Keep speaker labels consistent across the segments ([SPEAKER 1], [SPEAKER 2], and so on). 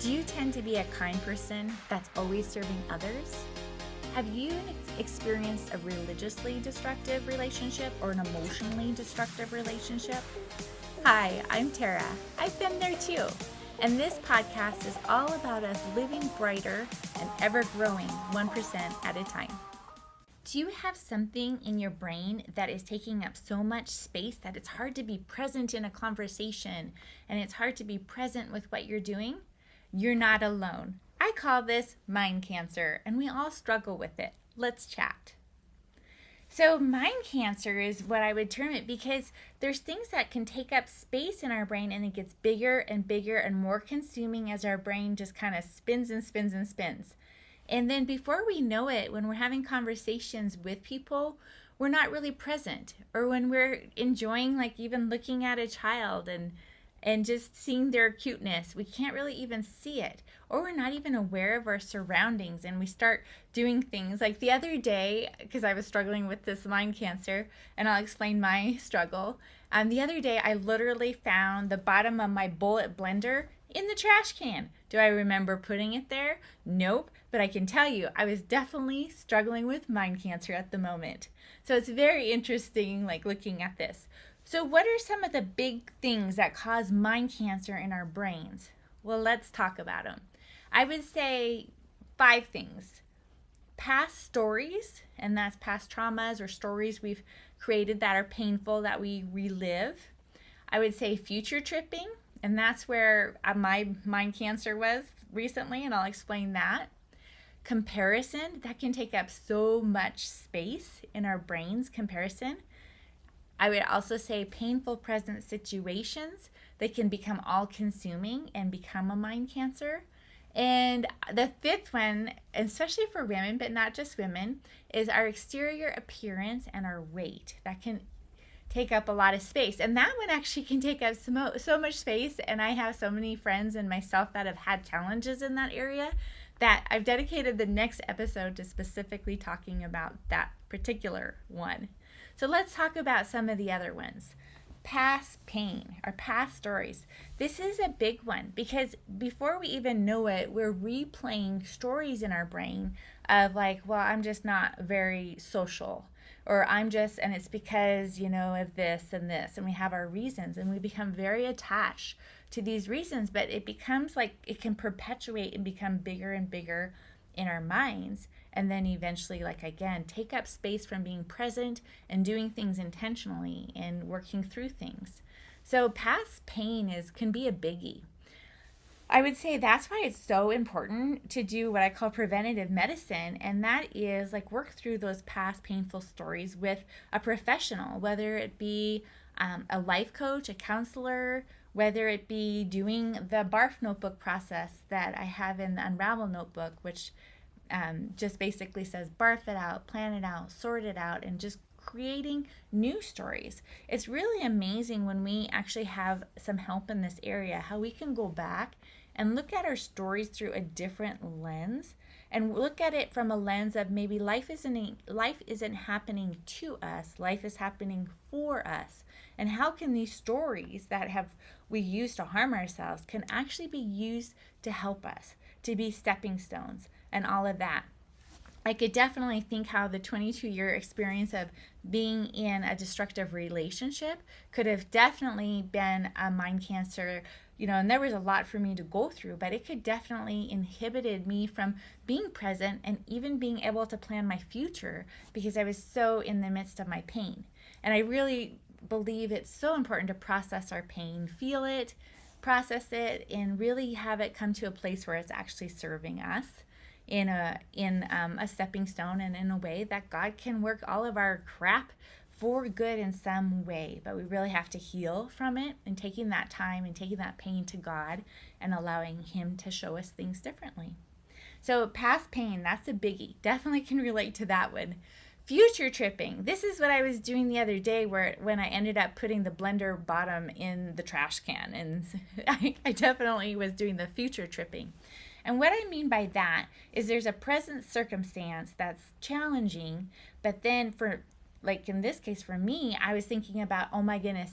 [SPEAKER 1] Do you tend to be a kind person that's always serving others? Have you experienced a religiously destructive relationship or an emotionally destructive relationship? Hi, I'm Tara. I've been there too. And this podcast is all about us living brighter and ever growing 1% at a time. Do you have something in your brain that is taking up so much space that it's hard to be present in a conversation and it's hard to be present with what you're doing? You're not alone. I call this mind cancer, and we all struggle with it. Let's chat. So mind cancer is what I would term it because there's things that can take up space in our brain, and it gets bigger and bigger and more consuming as our brain just kind of spins and spins and spins. And then before we know it, when we're having conversations with people, we're not really present. Or when we're enjoying, like even looking at a child and just seeing their cuteness, we can't really even see it. Or we're not even aware of our surroundings, and we start doing things like the other day, because I was struggling with this mind cancer, and I'll explain my struggle. The other day, I literally found the bottom of my bullet blender in the trash can. Do I remember putting it there? Nope. But I can tell you, I was definitely struggling with mind cancer at the moment. So it's very interesting, like looking at this. So what are some of the big things that cause mind cancer in our brains? Well, let's talk about them. I would say 5 things. Past stories, and that's past traumas or stories we've created that are painful that we relive. I would say future tripping, and that's where my mind cancer was recently, and I'll explain that. Comparison, that can take up so much space in our brains, comparison. I would also say painful present situations. They can become all-consuming and become a mind cancer. And the 5th one, especially for women, but not just women, is our exterior appearance and our weight. That can take up a lot of space. And that one actually can take up so much space. And I have so many friends and myself that have had challenges in that area that I've dedicated the next episode to specifically talking about that particular one. So let's talk about some of the other ones. Past pain or past stories. This is a big one because before we even know it, we're replaying stories in our brain of like, well, I'm just not very social, or and it's because, of this and this, and we have our reasons, and we become very attached to these reasons, but it becomes like it can perpetuate and become bigger and bigger in our minds, and then eventually, like again, take up space from being present and doing things intentionally and working through things. So past pain can be a biggie. I would say that's why it's so important to do what I call preventative medicine, and that is like work through those past painful stories with a professional, whether it be a life coach, a counselor, whether it be doing the BARF notebook process that I have in the Unravel notebook, which just basically says barf it out, plan it out, sort it out, and just creating new stories. It's really amazing when we actually have some help in this area, how we can go back and look at our stories through a different lens and look at it from a lens of maybe life isn't happening to us, life is happening for us. And how can these stories that we use to harm ourselves can actually be used to help us, to be stepping stones and all of that. I could definitely think how the 22-year experience of being in a destructive relationship could have definitely been a mind cancer, and there was a lot for me to go through, but it could definitely inhibited me from being present and even being able to plan my future because I was so in the midst of my pain. And I really believe it's so important to process our pain, feel it, process it, and really have it come to a place where it's actually serving us in a stepping stone and in a way that God can work all of our crap for good in some way. But we really have to heal from it and taking that time and taking that pain to God and allowing Him to show us things differently. So past pain, that's a biggie. Definitely can relate to that one. Future tripping. This is what I was doing the other day when I ended up putting the blender bottom in the trash can. And I definitely was doing the future tripping. And what I mean by that is there's a present circumstance that's challenging, but then for like in this case for me, I was thinking about, oh my goodness,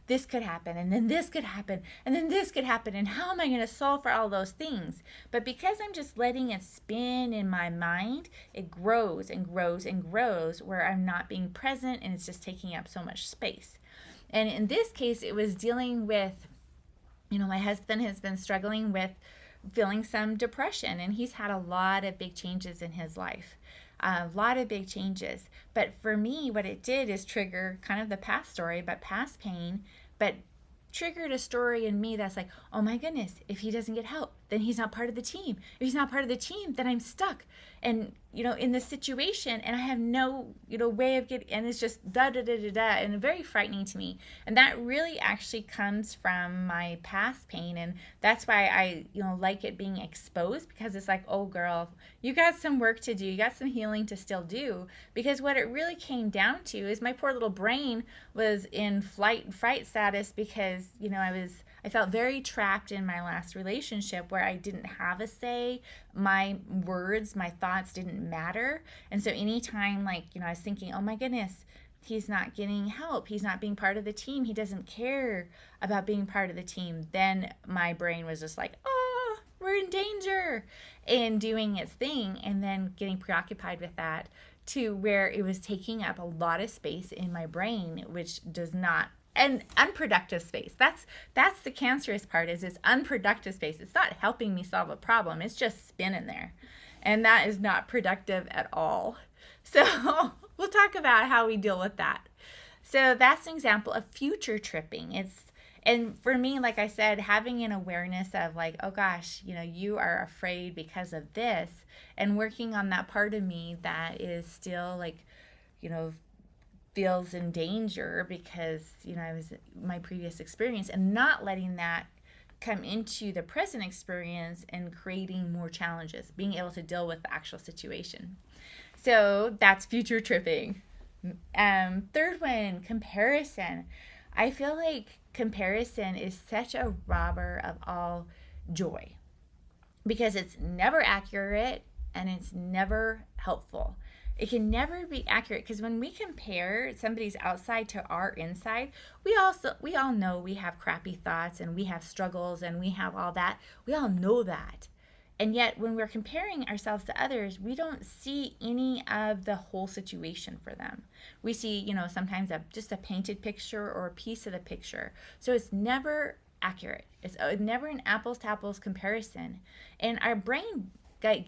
[SPEAKER 1] this could happen, and then this could happen, and then this could happen, and how am I going to solve for all those things? But because I'm just letting it spin in my mind, it grows and grows and grows, where I'm not being present, and it's just taking up so much space. And in this case, it was dealing with, my husband has been struggling with feeling some depression, and he's had a lot of big changes in his life. A lot of big changes. But for me, what it did is trigger kind of the past story, but past pain, but triggered a story in me that's like, oh my goodness, if he doesn't get help, then he's not part of the team. If he's not part of the team, then I'm stuck. And, in this situation, and I have no, way of getting, and it's just da da da da da, and very frightening to me. And that really actually comes from my past pain. And that's why I, like it being exposed, because it's like, oh girl, you got some work to do. You got some healing to still do. Because what it really came down to is my poor little brain was in fright status, because, I felt very trapped in my last relationship, where I didn't have a say. My words, my thoughts didn't matter. And so anytime, I was thinking, oh my goodness, he's not getting help, he's not being part of the team, he doesn't care about being part of the team, then my brain was just like, oh, we're in danger, and doing its thing, and then getting preoccupied with that, to where it was taking up a lot of space in my brain, which does not, and unproductive space. That's the cancerous part, is it's unproductive space. It's not helping me solve a problem. It's just spinning there. And that is not productive at all. So we'll talk about how we deal with that. So that's an example of future tripping. And for me, like I said, having an awareness of like, oh gosh, you are afraid because of this, and working on that part of me that is still like, feels in danger because, I was my previous experience, and not letting that come into the present experience and creating more challenges, being able to deal with the actual situation. So that's future tripping. Third one, comparison. I feel like comparison is such a robber of all joy, because it's never accurate and it's never helpful. It can never be accurate, because when we compare somebody's outside to our inside, we all know we have crappy thoughts, and we have struggles, and we have all that. We all know that. And yet when we're comparing ourselves to others, we don't see any of the whole situation for them. We see, sometimes just a painted picture or a piece of the picture. So it's never accurate. It's never an apples to apples comparison. And our brain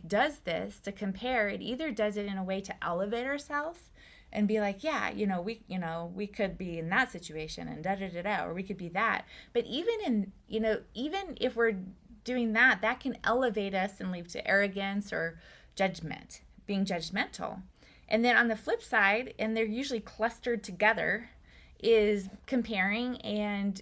[SPEAKER 1] does this to compare. It either does it in a way to elevate ourselves and be like, yeah, we could be in that situation, and da da da da, or we could be that. But even if we're doing that, that can elevate us and lead to arrogance or judgment, being judgmental. And then on the flip side, and they're usually clustered together, is comparing and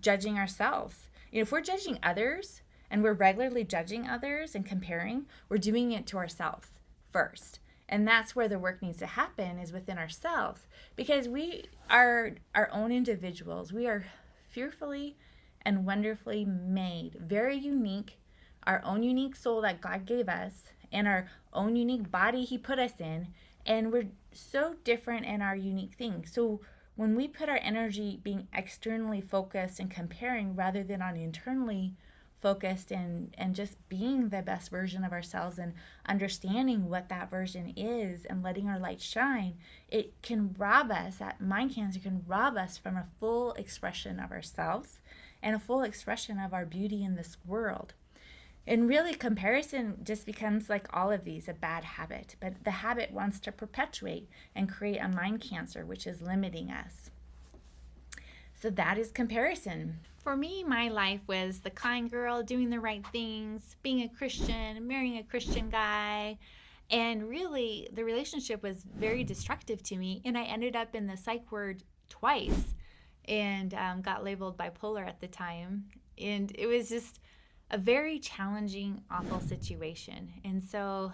[SPEAKER 1] judging ourselves. If we're judging others, and we're regularly judging others and comparing, we're doing it to ourselves first. And that's where the work needs to happen, is within ourselves. Because we are our own individuals. We are fearfully and wonderfully made, very unique, our own unique soul that God gave us, and our own unique body He put us in. And we're so different in our unique things. So when we put our energy being externally focused and comparing, rather than on internally focused and just being the best version of ourselves, and understanding what that version is and letting our light shine, it can rob us, that mind cancer can rob us from a full expression of ourselves and a full expression of our beauty in this world. And really, comparison just becomes, like all of these, a bad habit. But the habit wants to perpetuate and create a mind cancer, which is limiting us. So that is comparison. For me, my life was the kind girl, doing the right things, being a Christian, marrying a Christian guy. And really, the relationship was very destructive to me. And I ended up in the psych ward twice, and got labeled bipolar at the time. And it was just a very challenging, awful situation. And so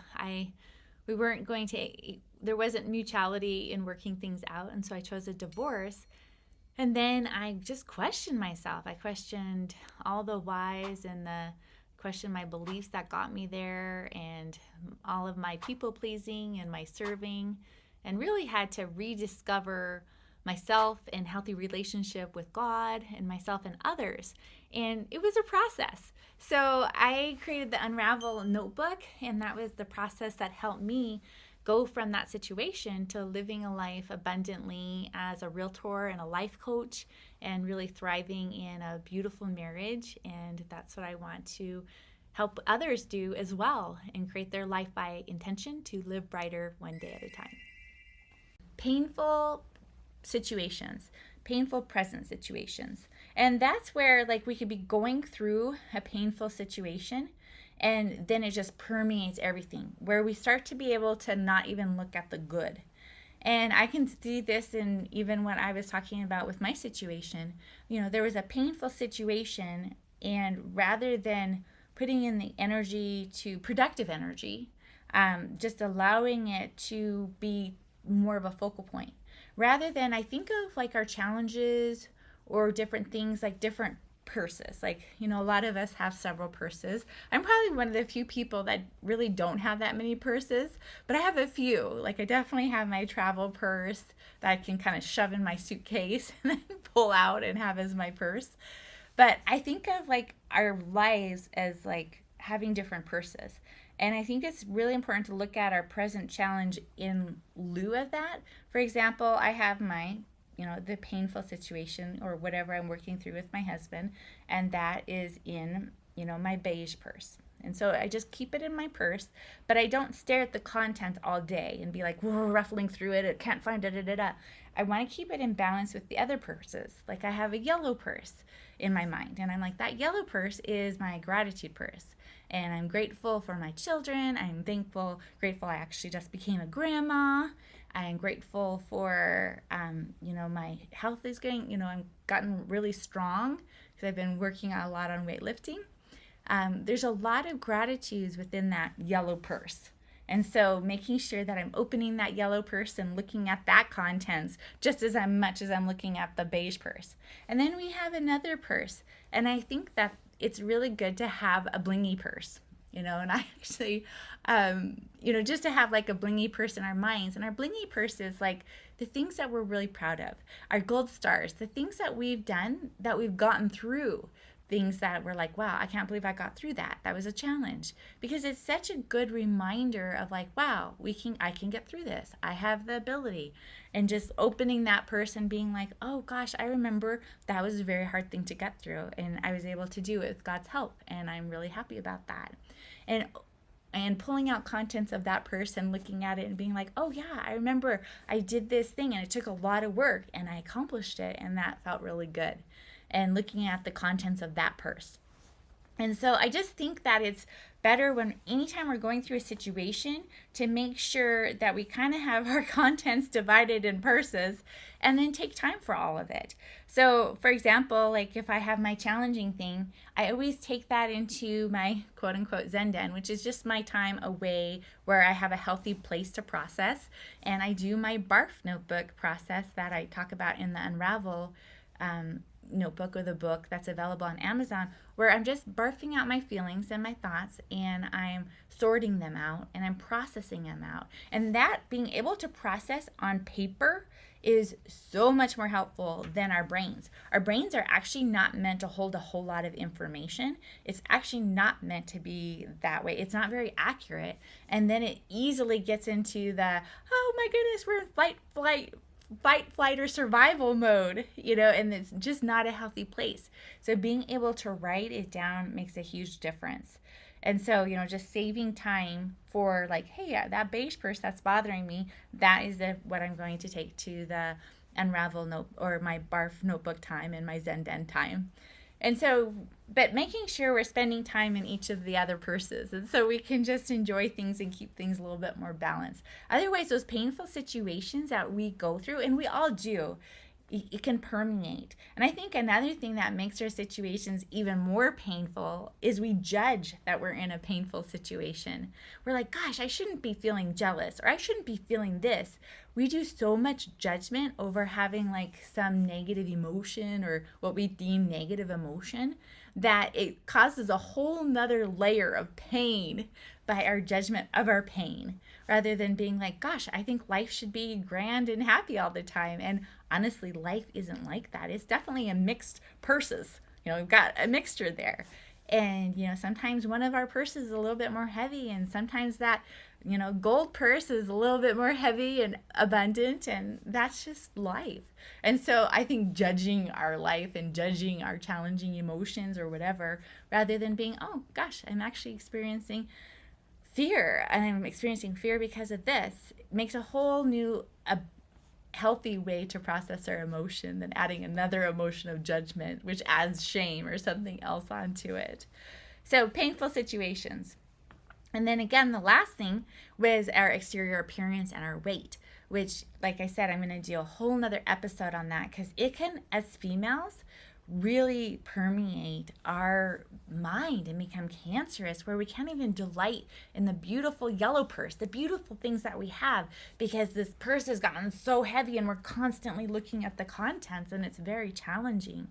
[SPEAKER 1] there wasn't mutuality in working things out. And so I chose a divorce. And then I just questioned myself. I questioned all the whys, and questioned my beliefs that got me there, and all of my people pleasing and my serving. and really had to rediscover myself and healthy relationship with God and myself and others. And it was a process. So I created the Unravel notebook, and that was the process that helped me go from that situation to living a life abundantly as a realtor and a life coach, and really thriving in a beautiful marriage. And that's what I want to help others do as well, and create their life by intention to live brighter one day at a time. Painful situations, painful present situations. And that's where like we could be going through a painful situation, and then it just permeates everything, where we start to be able to not even look at the good. And I can see this in even what I was talking about with my situation. There was a painful situation, and rather than putting in the energy to productive energy, just allowing it to be more of a focal point, rather than I think of like our challenges or different things like different purses. Like, a lot of us have several purses. I'm probably one of the few people that really don't have that many purses, but I have a few. Like, I definitely have my travel purse that I can kind of shove in my suitcase and then pull out and have as my purse. But I think of like our lives as like having different purses. And I think it's really important to look at our present challenge in lieu of that. For example, I have my, the painful situation or whatever I'm working through with my husband, and that is in, my beige purse. And so I just keep it in my purse, but I don't stare at the content all day and be like, whoa, ruffling through it. It can't find it. I want to keep it in balance with the other purses. Like I have a yellow purse in my mind, and I'm like, that yellow purse is my gratitude purse. And I'm grateful for my children. I'm grateful I actually just became a grandma. I'm grateful for, my health is getting, I've gotten really strong because I've been working a lot on weightlifting. There's a lot of gratitudes within that yellow purse. And so making sure that I'm opening that yellow purse and looking at that contents just as much as I'm looking at the beige purse. And then we have another purse. And I think that it's really good to have a blingy purse, and I actually, just to have like a blingy purse in our minds. And our blingy purse is like the things that we're really proud of, our gold stars, the things that we've done, that we've gotten through, things that we're like, wow, I can't believe I got through that. That was a challenge. Because it's such a good reminder of like, wow, I can get through this. I have the ability. And just opening that purse and being like, oh gosh, I remember that was a very hard thing to get through, and I was able to do it with God's help, and I'm really happy about that. And pulling out contents of that purse and looking at it and being like, oh yeah, I remember I did this thing and it took a lot of work and I accomplished it, and that felt really good. And looking at the contents of that purse. And so I just think that it's better when anytime we're going through a situation to make sure that we kind of have our contents divided in purses, and then take time for all of it. So for example, like if I have my challenging thing, I always take that into my quote unquote Zen den, which is just my time away where I have a healthy place to process. And I do my barf notebook process that I talk about in the Unravel notebook, or the book that's available on Amazon, where I'm just barfing out my feelings and my thoughts, and I'm sorting them out and I'm processing them out. And that being able to process on paper is so much more helpful than our brains. Our brains are actually not meant to hold a whole lot of information. It's actually not meant to be that way. It's not very accurate. And then it easily gets into the, oh my goodness, we're in fight, flight, or survival mode, and it's just not a healthy place. So being able to write it down makes a huge difference. And so, just saving time for like, hey, that beige purse that's bothering me, that is what I'm going to take to the Unravel note, or my barf notebook time, and my Zen den time. And so, but making sure we're spending time in each of the other purses, and so we can just enjoy things and keep things a little bit more balanced. Otherwise, those painful situations that we go through, and we all do, it can permeate. And I think another thing that makes our situations even more painful is we judge that we're in a painful situation. We're like, gosh, I shouldn't be feeling jealous, or I shouldn't be feeling this. We do so much judgment over having like some negative emotion or what we deem negative emotion that it causes a whole nother layer of pain by our judgment of our pain, rather than being like, gosh, I think life should be grand and happy all the time. And honestly, life isn't like that. It's definitely a mixed purses. We've got a mixture there. And, sometimes one of our purses is a little bit more heavy, and sometimes that, gold purse is a little bit more heavy and abundant, and that's just life. And so I think judging our life and judging our challenging emotions or whatever, rather than being, oh gosh, I'm actually experiencing fear, and I'm experiencing fear because of this, makes a whole new healthy way to process our emotion than adding another emotion of judgment, which adds shame or something else onto it. So painful situations. And then again, the last thing was our exterior appearance and our weight, which, like I said, I'm going to do a whole nother episode on that, because it can, as females, really permeate our mind and become cancerous, where we can't even delight in the beautiful yellow purse, the beautiful things that we have, because this purse has gotten so heavy and we're constantly looking at the contents, and it's very challenging.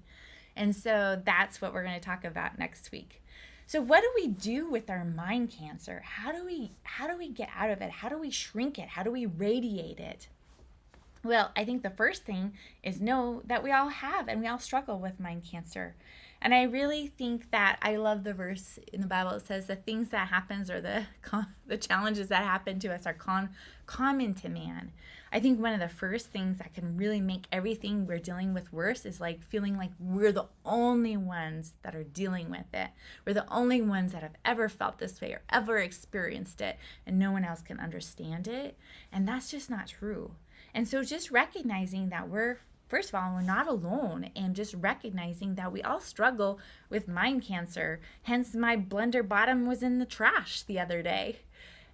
[SPEAKER 1] And so that's what we're going to talk about next week. So what do we do with our mind cancer? How do we get out of it? How do we shrink it? How do we radiate it? Well, I think the first thing is know that we all have and we all struggle with mind cancer. And I really think that I love the verse in the Bible. It says the things that happens, or the challenges that happen to us, are common to man. I think one of the first things that can really make everything we're dealing with worse is like feeling like we're the only ones that are dealing with it. We're the only ones that have ever felt this way or ever experienced it, and no one else can understand it. And that's just not true. And so just recognizing that first of all, we're not alone, and just recognizing that we all struggle with mind cancer. Hence, my blender bottom was in the trash the other day.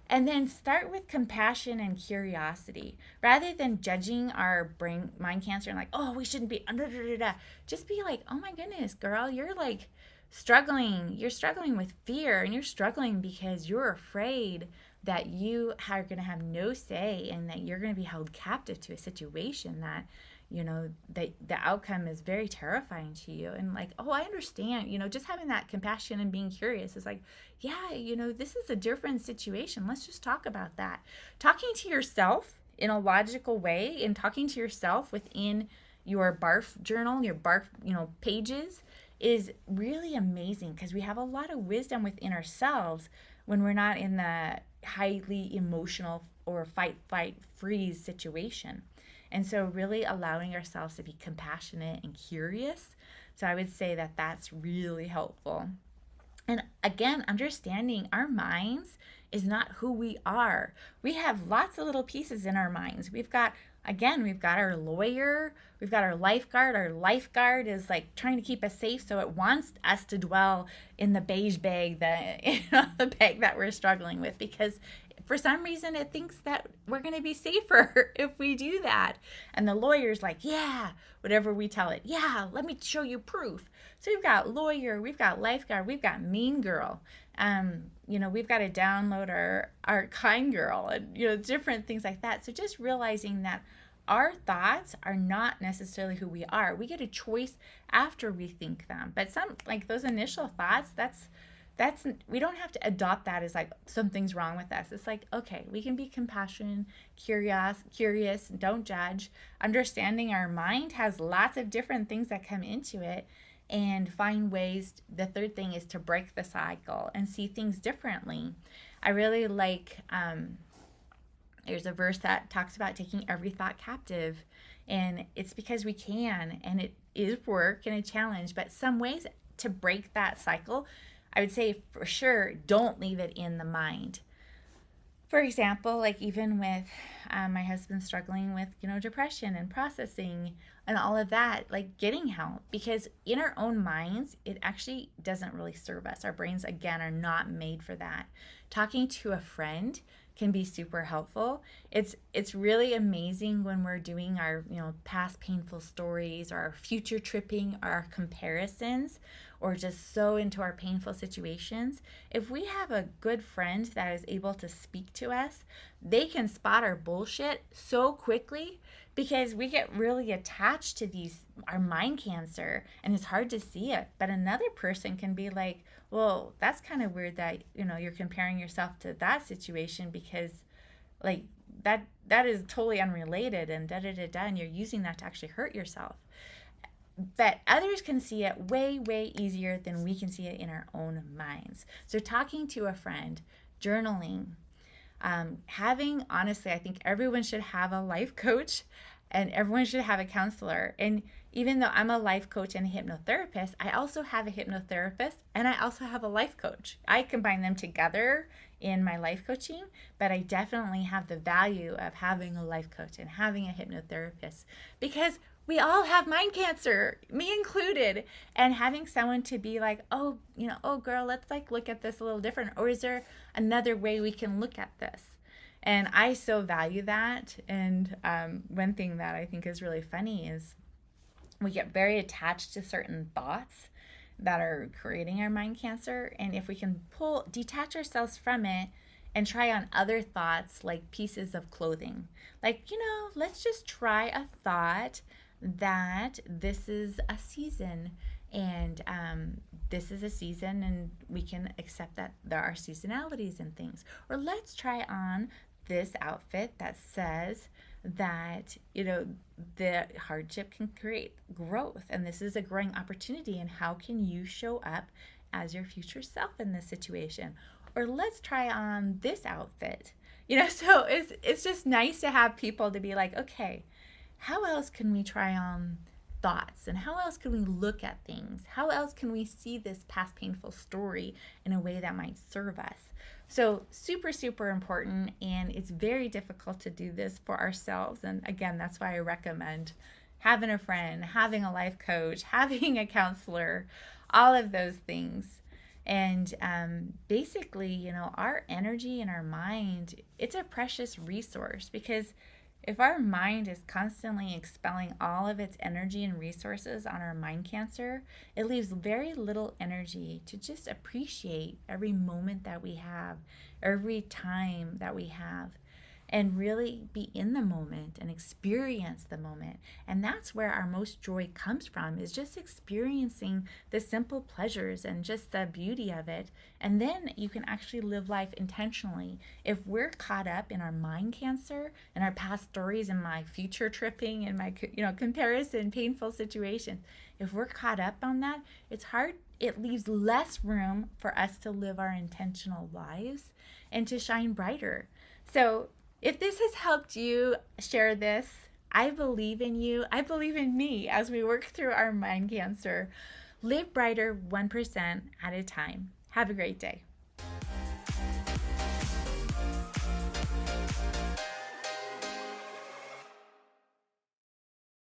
[SPEAKER 1] And then start with compassion and curiosity. Rather than judging our mind cancer and like, oh, we shouldn't be, just be like, oh my goodness, girl, you're like struggling. You're struggling with fear, and you're struggling because you're afraid that you are going to have no say, and that you're going to be held captive to a situation that, that the outcome is very terrifying to you. And like, oh, I understand, just having that compassion and being curious is like, yeah, this is a different situation. Let's just talk about that. Talking to yourself in a logical way, and talking to yourself within your barf journal, your barf, pages, is really amazing, because we have a lot of wisdom within ourselves when we're not in the highly emotional or fight, freeze situation. And so really allowing ourselves to be compassionate and curious. So I would say that that's really helpful. And again, understanding our minds is not who we are. We have lots of little pieces in our minds. We've got our lawyer, we've got our lifeguard. Our lifeguard is like trying to keep us safe, so it wants us to dwell in the beige bag, the bag that we're struggling with, because for some reason it thinks that we're going to be safer if we do that. And the lawyer's like, yeah, whatever we tell it, yeah, let me show you proof. So we've got lawyer, we've got lifeguard, we've got mean girl. We've got to download our kind girl, and, different things like that. So just realizing that our thoughts are not necessarily who we are. We get a choice after we think them. But some, like those initial thoughts, that's we don't have to adopt that as like something's wrong with us. It's like, okay, we can be compassionate, curious, don't judge. Understanding our mind has lots of different things that come into it, and find ways. The third thing is to break the cycle and see things differently. I really like, there's a verse that talks about taking every thought captive, and it's because we can, and it is work and a challenge, but some ways to break that cycle, I would say for sure, don't leave it in the mind. For example, like even with my husband struggling with, depression and processing and all of that, like getting help, because in our own minds, it actually doesn't really serve us. Our brains, again, are not made for that. Talking to a friend can be super helpful. It's really amazing when we're doing our, past painful stories or our future tripping or our comparisons or just so into our painful situations. If we have a good friend that is able to speak to us, they can spot our bullshit so quickly because we get really attached to our mind cancer, and it's hard to see it. But another person can be like, well, that's kind of weird that you're comparing yourself to that situation because like that is totally unrelated and da da da da, and you're using that to actually hurt yourself. But others can see it way, way easier than we can see it in our own minds. So talking to a friend, journaling, honestly, I think everyone should have a life coach and everyone should have a counselor. And even though I'm a life coach and a hypnotherapist, I also have a hypnotherapist and I also have a life coach. I combine them together in my life coaching, but I definitely have the value of having a life coach and having a hypnotherapist because we all have mind cancer, me included, and having someone to be like, oh, oh girl, let's look at this a little different, or is there another way we can look at this? And I so value that. And one thing that I think is really funny is we get very attached to certain thoughts that are creating our mind cancer, and if we can detach ourselves from it and try on other thoughts like pieces of clothing, let's just try a thought that this is a season and this is a season and we can accept that there are seasonalities and things. Or let's try on this outfit that says that the hardship can create growth and this is a growing opportunity, and how can you show up as your future self in this situation? Or let's try on this outfit. So it's just nice to have people to be like, okay, how else can we try on thoughts, and how else can we look at things? How else can we see this past painful story in a way that might serve us? So super, super important, and it's very difficult to do this for ourselves. And again, that's why I recommend having a friend, having a life coach, having a counselor, all of those things. And basically, our energy and our mind, it's a precious resource, because if our mind is constantly expelling all of its energy and resources on our mind cancer, it leaves very little energy to just appreciate every moment that we have, every time that we have, and really be in the moment and experience the moment. And that's where our most joy comes from, is just experiencing the simple pleasures and just the beauty of it. And then you can actually live life intentionally. If we're caught up in our mind cancer and our past stories and my future tripping and my comparison, painful situations, if we're caught up on that, it's hard. It leaves less room for us to live our intentional lives and to shine brighter. So if this has helped you, share this. I believe in you. I believe in me as we work through our mind cancer. Live brighter 1% at a time. Have a great day.